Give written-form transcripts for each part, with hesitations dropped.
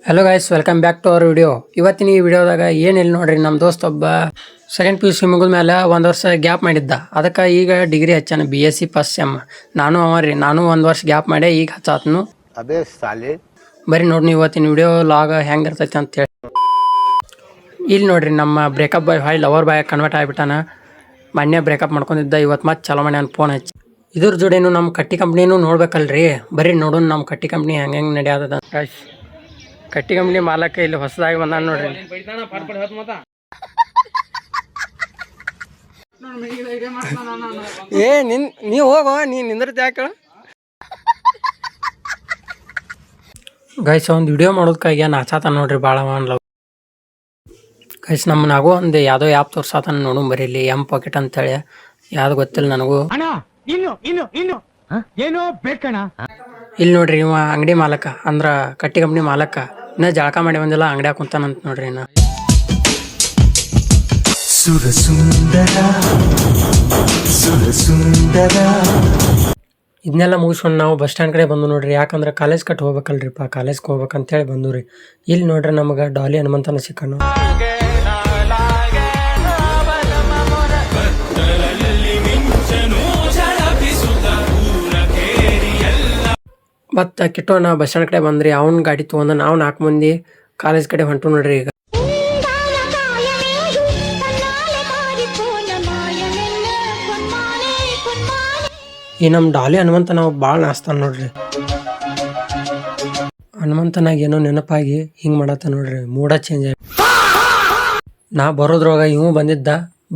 Hello guys, welcome back to our video. ಇವತ್ತಿನ ಈ ವಿಡಿಯೋದಾಗ ಏನಿಲ್ಲ ನೋಡ್ರಿ, ನಮ್ಮ ದೋಸ್ತ ಒಬ್ಬ ಸೆಕೆಂಡ್ PUC ಮುಗಿದ ಮೇಲೆ 1 ವರ್ಷ ಗ್ಯಾಪ್ ಮಾಡಿದ್ದ. ಅದಕ್ಕೆ ಈಗ ಡಿಗ್ರಿ ಹಚ್ಚಾನ BSc ಫಸ್ಟ್ ಸೆಮ್. ನಾನು 1 ವರ್ಷ ಗ್ಯಾಪ್ ಮಾಡಿ ಈಗ ಹಚ್ಚಾತನು. ಬರೀ ನೋಡ್ರಿ ಇವತ್ತಿನ ವಿಡಿಯೋ ಲಾಗ್ ಹೆಂಗೆ ಇರ್ತೈತಿ ಅಂತ ಹೇಳಿ. ಇಲ್ಲಿ ನೋಡ್ರಿ ನಮ್ಮ breakup boy hi lover boy convert ಆಗಿಬಿಟ್ಟಾನ. ಮೊನ್ನೆ ಬ್ರೇಕಪ್ ಮಾಡ್ಕೊಂಡಿದ್ದ, ಇವತ್ತು ಮತ್ತೆ ಚಲೋ ಮಾಡಿ ಫೋನ್ ಹಚ್ಚಿ. ಇದ್ರ ಜೋಡಿನೂ ನಮ್ಮ ಕಟ್ಟಿ ಕಂಪ್ನಿನೂ ನೋಡ್ಬೇಕಲ್ರಿ. ಬರೀ ನೋಡೋಣ ನಮ್ಮ ಕಟ್ಟಿ ಕಂಪ್ನಿ ಹೆಂಗೆ ನಡೆಯದ. ಕಟ್ಟಿ ಕಂಪ್ನಿ ಮಾಲಕ ಇಲ್ಲಿ ಹೊಸದಾಗಿ ಬಂದಾನ ನೋಡ್ರಿ. ನೀವು ಹೋಗೋ, ನೀನು ನಿಂದ್ರತೆ ಯಾಕೆ ಗೈಸ್. ಒಂದು ವಿಡಿಯೋ ಮಾಡೋದಕ್ಕಾಗಿ ನಾಚಾತ ನೋಡ್ರಿ ಭಾಳ ಅನ್ಲವ್ ಗೈಸ್. ನಮ್ಮನಾಗೂ ಒಂದು ಯಾವುದೋ ಆ್ಯಪ್ ತೋರ್ಸಾತನ ನೋಡು ಬರೀ ಇಲ್ಲಿ ಪಾಕೆಟ್ ಅಂತೇಳಿ. ಯಾವ್ದು ಗೊತ್ತಿಲ್ಲ ನನಗೂ. ಇಲ್ಲಿ ನೋಡ್ರಿ ಇವ ಅಂಗಡಿ ಮಾಲಕ ಅಂದ್ರ ಕಟ್ಟಿ ಕಂಪ್ನಿ ಮಾಲಕ ಇನ್ನ ಜಳಕ ಮಾಡಿ ಬಂದಿಲ್ಲ, ಅಂಗಡಿಯಾಗ ಕುಂತಾನಂತ ನೋಡ್ರಿ. ಇನ್ನ ಇದನ್ನೆಲ್ಲ ಮುಗಿಸ್ಕೊಂಡು ನಾವು ಬಸ್ ಸ್ಟ್ಯಾಂಡ್ ಕಡೆ ಬಂದು ನೋಡ್ರಿ. ಯಾಕಂದ್ರೆ ಕಾಲೇಜ್ ಕಟ್ ಹೋಗ್ಬೇಕಲ್ರಿಪ್ಪ, ಕಾಲೇಜ್ಗೆ ಹೋಗ್ಬೇಕಂತೇಳಿ ಬಂದು ರೀ. ಇಲ್ಲಿ ನೋಡ್ರಿ ನಮಗೆ ಡಾಲಿ ಹನುಮಂತನ ಸಿಕ್ಕನು. ಮತ್ತು ಕಿಟ್ಟೋಣ ಬಸ್ ಸ್ಟ್ಯಾಂಡ್ ಕಡೆ ಬಂದ್ರಿ. ಅವ್ನ ಗಾಡಿ ತೊಗೊಂಡು ನಾವು 4 ಮಂದಿ ಕಾಲೇಜ್ ಕಡೆ ಹೊಂಟು ನೋಡ್ರಿ. ಈಗ ಈ ನಮ್ಮ ಡಾಲಿ ಹನುಮಂತ ನಾವು ಭಾಳ ನಾಸ್ತಾನ ನೋಡ್ರಿ. ಹನುಮಂತನಾಗ ಏನೋ ನೆನಪಾಗಿ ಹಿಂಗೆ ಮಾಡತ್ತ ನೋಡ್ರಿ, ಮೂಡ ಚೇಂಜ್ ಆಗಿ. ನಾ ಬರೋದ್ರೊಳಗ ಇವು ಬಂದಿದ್ದ.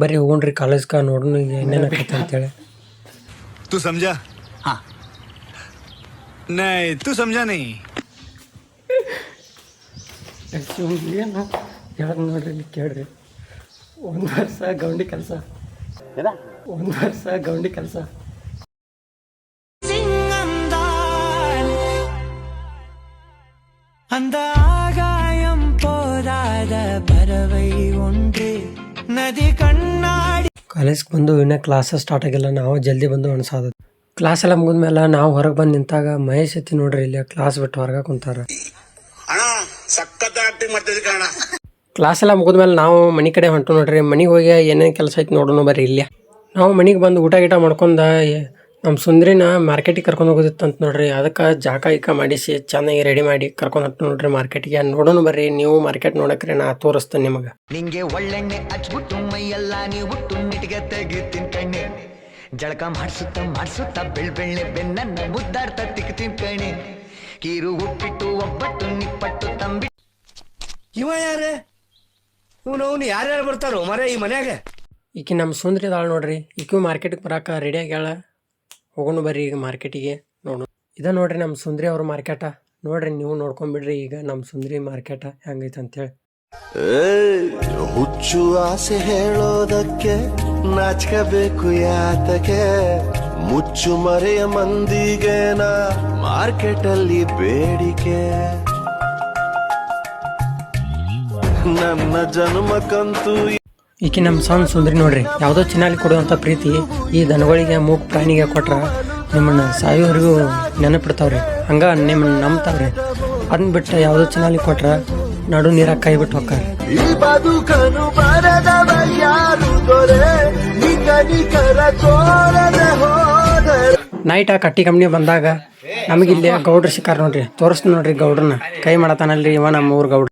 ಬರೀ ಹೋಗ್ರಿ ಕಾಲೇಜ್ಗೆ ನೋಡೋಣ ಏನೇನಾಕೈತೆ ಅಂತೇಳಿ. तू समझा? हाँ नहीं तू समझा नहीं. ಹೇಳಕ್ ನೋಡ್ರಿ, ಇಲ್ಲಿ ಕೇಳ್ರಿ. 1 ವರ್ಷ ಗೌಂಡಿ ಕೆಲಸ, 1 ವರ್ಷ ಗೌಂಡಿ ಕೆಲಸ. அந்த ஆகாயம் போராத பறவை ஒன்று நதி கண்ணாடி. ಕಾಲೇಜ್ಗೆ ಬಂದು ಇನ್ನೂ ಕ್ಲಾಸಸ್ ಸ್ಟಾರ್ಟ್ ಆಗಿಲ್ಲ, ನಾವು ಜಲ್ದಿ ಬಂದು ಅನ್ಸಾದ. ಕ್ಲಾಸ್ ಎಲ್ಲ ಮುಗಿದ್ಮೇಲೆ ನಾವು ಹೊರಗೆ ಬಂದು ನಿಂತಾಗ ಮಹೇಶ್ ಐತಿ ನೋಡ್ರಿ ಇಲ್ಲಿ ಕ್ಲಾಸ್ ಬಿಟ್ಟು ಹೊರಗೆ ಕುಂತಾರ. ಕ್ಲಾಸ್ ಎಲ್ಲ ಮುಗಿದ್ಮೇಲೆ ನಾವು ಮನೆ ಕಡೆ ಹೊಂಟು ನೋಡ್ರಿ. ಮನೆಗೆ ಹೋಗಿ ಏನೇನು ಕೆಲಸ ಐತಿ ನೋಡೋಣ ಬರ್ರಿ. ಇಲ್ಲಿ ನಾವು ಮನೆಗೆ ಬಂದು ಊಟ ಗೀಟ ಮಾಡ್ಕೊಂಡ ನಮ್ಮ ಸುಂದ್ರಿನ ಮಾರ್ಕೆಟಿಗೆ ಕರ್ಕೊಂಡು ಹೋಗೋದಿತ್ತಂತ ನೋಡ್ರಿ. ಅದಕ್ಕೆ ಜಾಕ ಮಾಡಿಸಿ ಚೆನ್ನಾಗಿ ರೆಡಿ ಮಾಡಿ ಕರ್ಕೊಂಡು ಹೊಂಟು ನೋಡ್ರಿ ಮಾರ್ಕೆಟಿಗೆ. ನೋಡೋಣ ಬರ್ರಿ, ನೀವು ಮಾರ್ಕೆಟ್ ನೋಡಕ್ರಿ ನಾ ತೋರಿಸ್ತೇನೆ ನಿಮಗೆ. ನಿಂಗೆ ಒಳ್ಳೆಣ್ಣೆ ಹಚ್ಬಿಟ್ಟು ಮೈಯೆಲ್ಲ ನೀವು ಹುಟ್ಟು ನಿಟ್ಟಿಗೆ ತೆಗಿತೀನಿ ಕಣ್ಣೆ. ಜಳಕ ಮಾಡಿಸುತ್ತ ಬೆಳ್ಳೆ ಬೆನ್ನ ಮುದ್ದಾಡ್ತಾ ತಿಕ್ತೀನಿ ಕಣೆ. ಕೀರು ಉಪ್ಪಿಟ್ಟು ಒಬ್ಬಟ್ಟು ನಿಪ್ಪಟ್ಟು ತಂಬಿ. ಇವ ಯಾರೇ ಇವನು ಯಾರ್ಯಾರು ಬರ್ತಾರೋ ಮರ ಈ ಮನ್ಯಾಗ? ಈಕಿ ನಮ್ಮ ಸುಂದ್ರಿ ಅದಾಳ ನೋಡ್ರಿ. ಈಕಿ ಮಾರ್ಕೆಟಿಗೆ ಬರಾಕ ರೆಡಿ ಆಗ್ಯಾಳ. ಹೋಗೋಣ ಬರ್ರಿ ಈಗ ಮಾರ್ಕೆಟಿಗೆ ನೋಡೋಣ. ಇದ ನೋಡ್ರಿ ನಮ್ಮ ಸುಂದ್ರಿ ಅವ್ರ ಮಾರ್ಕೆಟ. ನೋಡ್ರಿ ನೀವು ನೋಡ್ಕೊಂಡ್ಬಿಡ್ರಿ ಈಗ ನಮ್ಮ ಸುಂದ್ರಿ ಮಾರ್ಕೆಟ ಹೆಂಗೈತೆ ಅಂತೇಳಿ. ಹುಚ್ಚು ಆಸೆ ಹೇಳೋದಕ್ಕೆ ನಾಚ್ಕಬೇಕು ಯಾತಕ್ಕೆ, ಮುಚ್ಚು ಮರೆಯ ಮಂದಿಗೆನ ಮಾರ್ಕೆಟ್ ಅಲ್ಲಿ ಬೇಡಿಕೆ. ನನ್ನ ಜನ್ಮಕ್ಕಂತೂ ಈಕಿ ನಮ್ಮ ಸಣ್ಣ ಸುಂದ್ರಿ ನೋಡ್ರಿ. ಯಾವುದೋ ಚಿನ್ನಾಲಿ ಕೊಡುವಂಥ ಪ್ರೀತಿ ಈ ದನಗಳಿಗೆ ಮೂಕ್ ಪ್ರಾಣಿಗೆ ಕೊಟ್ರ ನಿಮ್ಮನ್ನ ಸಾಯೋವರೆಗೂ ನೆನಪಿಡ್ತಾವ್ರಿ. ಹಂಗ ನಿಮ್ಮನ್ನ ನಂಬ್ತಾವ್ರಿ. ಅದನ್ನ ಬಿಟ್ಟು ಯಾವುದೋ ಚಿನ್ನಾಲಿ ಕೊಟ್ರ ನಡು ನೀರಾಗ ಕೈ ಬಿಟ್ಟು ಹೋಗ್ತಾರ. ನೈಟ್ ಆ ಕಟ್ಟಿ ಕಂಪ್ನಿ ಬಂದಾಗ ನಮಗಿಲ್ಲಿ ಗೌಡ್ರು ಸಿಕ್ಕಾರ ನೋಡ್ರಿ. ತೋರಿಸ್ತು ನೋಡ್ರಿ ಗೌಡ್ರನ್ನ. ಕೈ ಮಾಡತಾನಲ್ರಿ ಇವ ನಮ್ಮ ಊರ್ ಗೌಡ್ರ.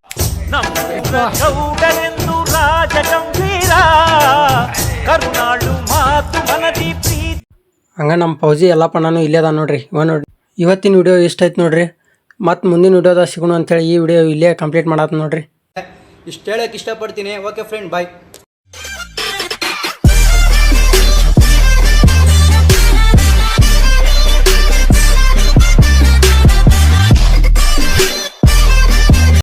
ಹಂಗ ನಮ್ಮ ಫೌಜಿ ಎಲ್ಲಪ್ಪ ನಾನು ಇಲ್ಲೇ ಅದ ನೋಡ್ರಿ. ಇವ ನೋಡ್ರಿ ಇವತ್ತಿನ ವಿಡಿಯೋ ಇಷ್ಟ ಐತೆ ನೋಡ್ರಿ. ಮತ್ತು ಮುಂದಿನ ವಿಡಿಯೋದಾಗ ಸಿಗೋಣ ಅಂತೇಳಿ ಈ ವಿಡಿಯೋ ಇಲ್ಲೇ ಕಂಪ್ಲೀಟ್ ಮಾಡತ್ತ ನೋಡ್ರಿ. ಇಷ್ಟು ಹೇಳಕ್ಕೆ ಇಷ್ಟಪಡ್ತೀನಿ. ಓಕೆ ಫ್ರೆಂಡ್, ಬಾಯ್.